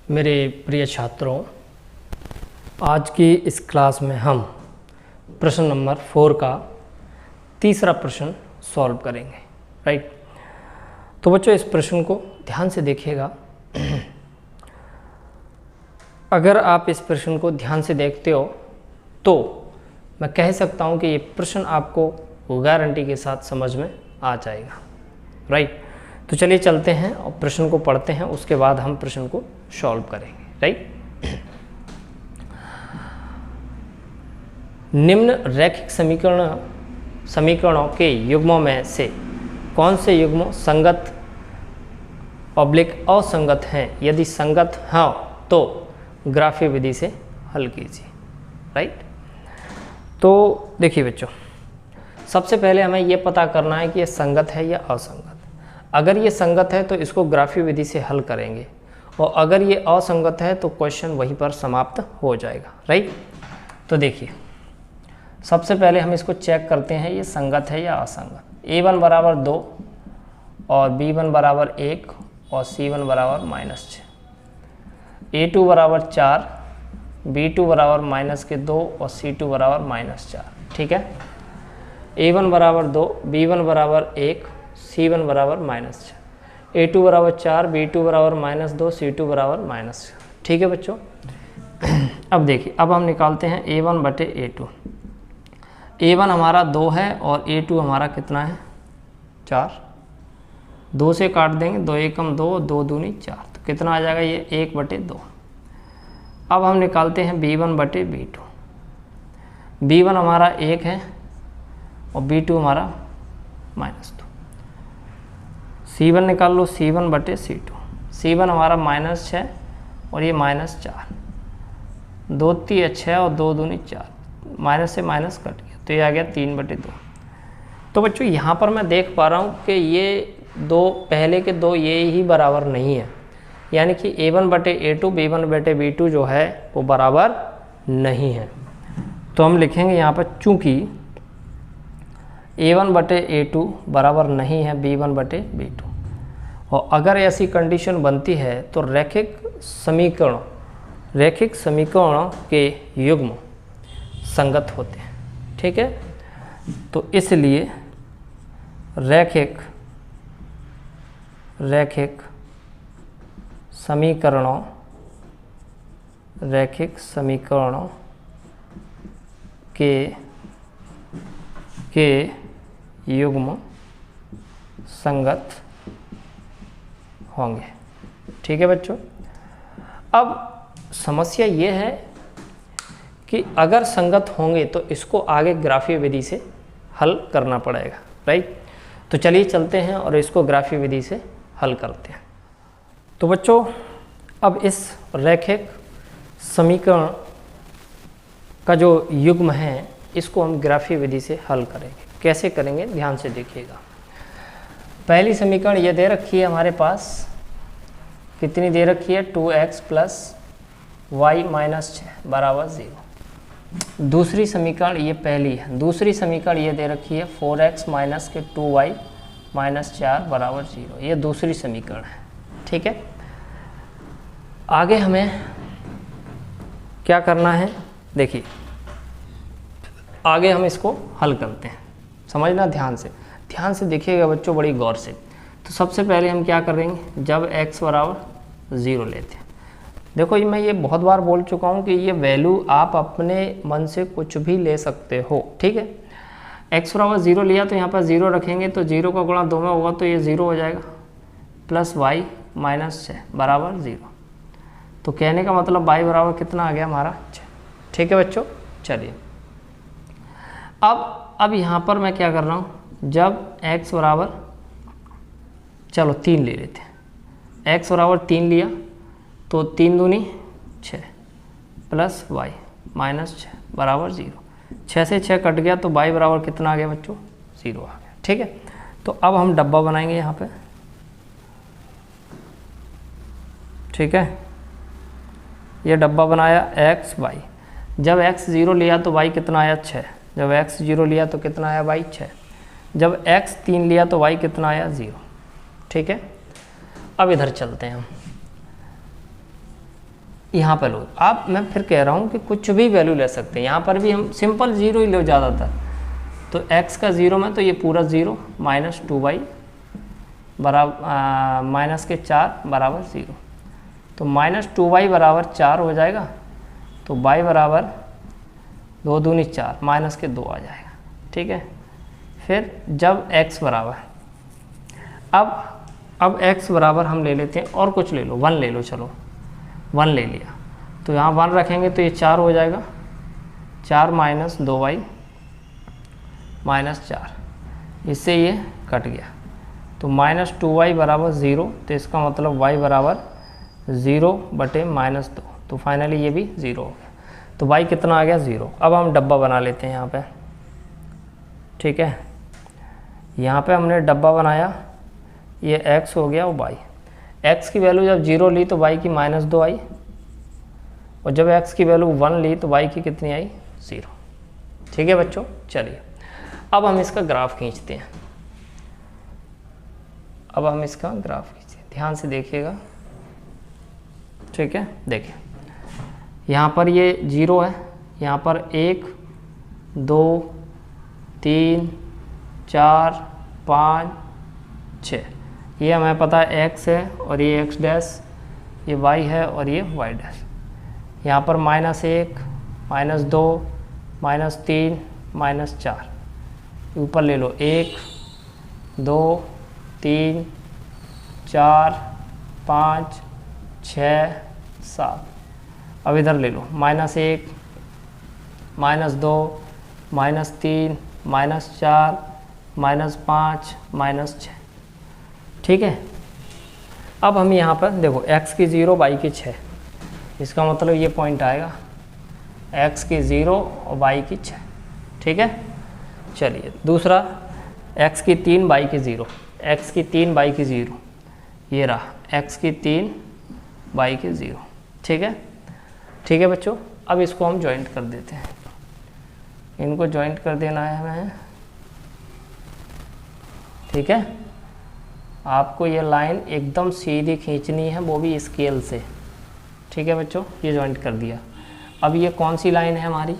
मेरे प्रिय छात्रों, आज की इस क्लास में हम प्रश्न नंबर 4 का तीसरा प्रश्न सॉल्व करेंगे। राइट। तो बच्चों, इस प्रश्न को ध्यान से देखिएगा। अगर आप इस प्रश्न को ध्यान से देखते हो तो मैं कह सकता हूं कि ये प्रश्न आपको गारंटी के साथ समझ में आ जाएगा। राइट। तो चलिए चलते हैं और प्रश्न को पढ़ते हैं, उसके बाद हम प्रश्न को सॉल्व करेंगे। राइट। निम्न रैखिक समीकरणों के युग्मों में से कौन से युग्म संगत / असंगत हैं? यदि संगत हैं तो ग्राफीय विधि से हल कीजिए। राइट। तो देखिए बच्चों, सबसे पहले हमें यह पता करना है कि यह संगत है या असंगत। अगर ये संगत है तो इसको ग्राफीय विधि से हल करेंगे, और अगर ये असंगत है तो क्वेश्चन वहीं पर समाप्त हो जाएगा। राइट। तो देखिए, सबसे पहले हम इसको चेक करते हैं ये संगत है या असंगत। a1 बराबर 2 और b1 बराबर 1 और c1 बराबर -6, a2 बराबर 4, b2 बराबर -2 और c2 बराबर -4। ठीक है। a1 बराबर 2, b1 बराबर 1, c1 बराबर -6, a2 बराबर 4, b2 बराबर -2, c2 बराबर -6। ठीक है बच्चों। अब देखिए, अब हम निकालते हैं a1 बटे a2। a1 हमारा 2 है और a2 हमारा कितना है? 4। 2 से काट देंगे, 2 एकम 2, 2 दूनी 4, तो कितना आ जाएगा? ये 1 बटे 2। अब हम निकालते हैं b1 बटे b2। b1 हमारा 1 है और b2 हमारा -2। c1 निकाल लो, c1 बटे c2। c1 हमारा -6 और ये -4, 2 3 6 और 2 दूनी 4, माइनस से माइनस कट गया तो ये आ गया 3 बटे 2। तो बच्चों, यहाँ पर मैं देख पा रहा हूँ कि ये दो पहले के दो ये ही बराबर नहीं है, यानी कि a1 बटे a2 b1 बटे b2 जो है वो बराबर नहीं है। तो हम लिखेंगे यहाँ पर, चूँकि a1 बटे a2 बराबर नहीं है b1 बटे b2, और अगर ऐसी कंडीशन बनती है तो रैखिक समीकरणों के युग्म संगत होते हैं। ठीक है। तो इसलिए रैखिक समीकरणों के युग्म संगत होंगे। ठीक है बच्चों। अब समस्या ये है कि अगर संगत होंगे तो इसको आगे ग्राफीय विधि से हल करना पड़ेगा। राइट। तो चलिए चलते हैं और इसको ग्राफीय विधि से हल करते हैं। तो बच्चों, अब इस रैखिक समीकरण का जो युग्म है इसको हम ग्राफीय विधि से हल करेंगे। कैसे करेंगे, ध्यान से देखिएगा। पहली समीकरण ये दे रखी है हमारे पास, कितनी दे रखी है? 2x + y - 6 बराबर 0। दूसरी समीकरण ये पहली है। दूसरी समीकरण ये दे रखी है 4x - 2y - 4 बराबर 0। ये दूसरी समीकरण है। ठीक है। आगे हमें क्या करना है? देखिए, आगे हम इसको हल करते हैं। समझना, ध्यान से देखिएगा बच्चों, बड़ी गौर से। तो सबसे पहले हम क्या करेंगे, जब x बराबर 0 लेते हैं। देखो, मैं ये बहुत बार बोल चुका हूँ कि ये वैल्यू आप अपने मन से कुछ भी ले सकते हो। ठीक है। x बराबर 0 लिया तो यहाँ पर 0 रखेंगे, तो 0 का गुणा 2 में होगा तो ये 0 हो जाएगा, प्लस y - 6 बराबर 0। तो कहने का मतलब y बराबर कितना आ गया हमारा? 6। ठीक है बच्चों। चलिए, अब यहाँ पर मैं क्या कर रहा हूँ, जब x बराबर, चलो 3 ले लेते हैं। x बराबर 3 लिया तो 3 दूनी 6 प्लस y - 6 बराबर 0। 6 से 6 कट गया तो y बराबर कितना आ गया बच्चों? 0 आ गया। ठीक है। तो अब हम डब्बा बनाएंगे यहाँ पे। ठीक है। ये डब्बा बनाया x y। जब x 0 लिया तो y कितना आया? 6। जब x 0 लिया तो कितना आया? y 6। जब x 3 लिया तो y कितना आया? 0। ठीक है। अब इधर चलते हैं हम। यहाँ पर लो आप, मैं फिर कह रहा हूँ कि कुछ भी वैल्यू ले सकते हैं, यहाँ पर भी हम सिंपल ज़ीरो ही लो ज़्यादातर। तो x का 0 में तो ये पूरा 0 माइनस 2y बराबर माइनस के 4 बराबर 0, तो माइनस 2y बराबर 4 हो जाएगा, तो y बराबर 2 दूनी 4 माइनस के 2 आ जाएगा। ठीक है, फिर जब x बराबर, अब x बराबर हम ले लेते हैं और कुछ ले लो, 1 ले लो, चलो 1 ले लिया, तो यहाँ 1 रखेंगे तो ये 4 हो जाएगा, 4 माइनस 2y माइनस 4, इससे ये कट गया, तो माइनस 2y बराबर 0, तो इसका मतलब y बराबर 0 बटे माइनस 2, तो फाइनली ये भी 0 हो गया। तो y कितना आ गया 0। अब हम डब्बा बना लेते हैं यहाँ पे। ठीक है, यहाँ पे हमने डब्बा बनाया, ये x हो गया और y, x की वैल्यू जब 0 ली तो y की माइनस 2 आई, और जब x की वैल्यू 1 ली तो y की कितनी आई 0। ठीक है बच्चों, चलिए अब हम इसका ग्राफ खींचते हैं। अब हम इसका ग्राफ खींचते हैं, ध्यान से देखिएगा। ठीक है, देखिए यहाँ पर ये 0 है, यहाँ पर 1 2 3 4 5 6, ये हमें पता है x है और ये x डैश, ये y है और ये y डैश। यहाँ पर माइनस 1 माइनस 2 माइनस 3 माइनस 4, ऊपर ले लो 1 2 3 4 5 6 7, अब इधर ले लो minus 1 minus 2 minus 3 minus 4 minus 5 minus 6। ठीक है, अब हम यहाँ पर देखो x की 0 y की 6, इसका मतलब ये पॉइंट आएगा x की 0 और y की 6। ठीक है, चलिए दूसरा x की 3 y की 0, x की 3 y की 0, ये रहा x की 3 y की 0। ठीक है, ठीक है बच्चों, अब इसको हम जॉइंट कर देते हैं, इनको जॉइंट कर देना है हमें। ठीक है, आपको ये लाइन एकदम सीधी खींचनी है, वो भी स्केल से। ठीक है बच्चों, ये जॉइंट कर दिया। अब ये कौन सी लाइन है हमारी,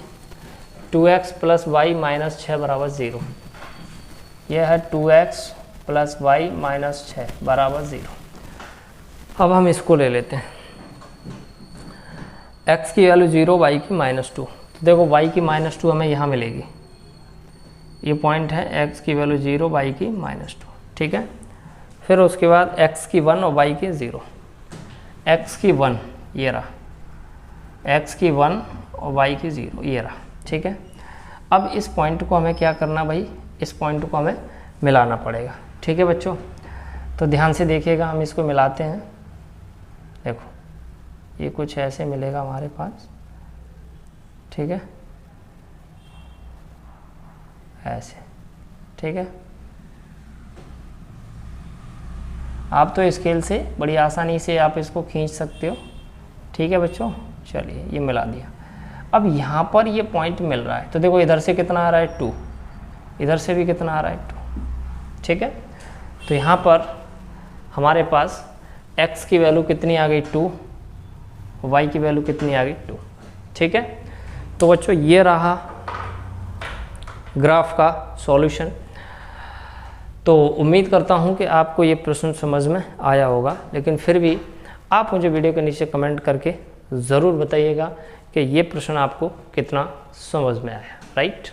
2x प्लस वाई माइनस 6 बराबर 0, यह है 2x प्लस वाई माइनस 6 बराबर 0। अब हम इसको ले लेते हैं, x की वैल्यू 0 y की माइनस 2, तो देखो y की माइनस 2 हमें यहाँ मिलेगी, ये पॉइंट है x की वैल्यू 0 y की माइनस 2। ठीक है, फिर उसके बाद x की 1 और y की 0, x की 1 ये रहा, x की 1 और y की 0 ये रहा। ठीक है, अब इस पॉइंट को हमें क्या करना भाई, इस पॉइंट को हमें मिलाना पड़ेगा। ठीक है बच्चों, तो ध्यान से देखिएगा, हम इसको मिलाते हैं। देखो ये कुछ ऐसे मिलेगा हमारे पास। ठीक है, ऐसे। ठीक है, आप तो स्केल से बड़ी आसानी से आप इसको खींच सकते हो। ठीक है बच्चों, चलिए ये मिला दिया। अब यहाँ पर ये पॉइंट मिल रहा है, तो देखो इधर से कितना आ रहा है 2, इधर से भी कितना आ रहा है 2। ठीक है, तो यहाँ पर हमारे पास x की वैल्यू कितनी आ गई 2, y की वैल्यू कितनी आ गई 2। ठीक है, तो बच्चों ये रहा ग्राफ का सॉल्यूशन। तो उम्मीद करता हूँ कि आपको ये प्रश्न समझ में आया होगा, लेकिन फिर भी आप मुझे वीडियो के नीचे कमेंट करके ज़रूर बताइएगा कि ये प्रश्न आपको कितना समझ में आया। राइट।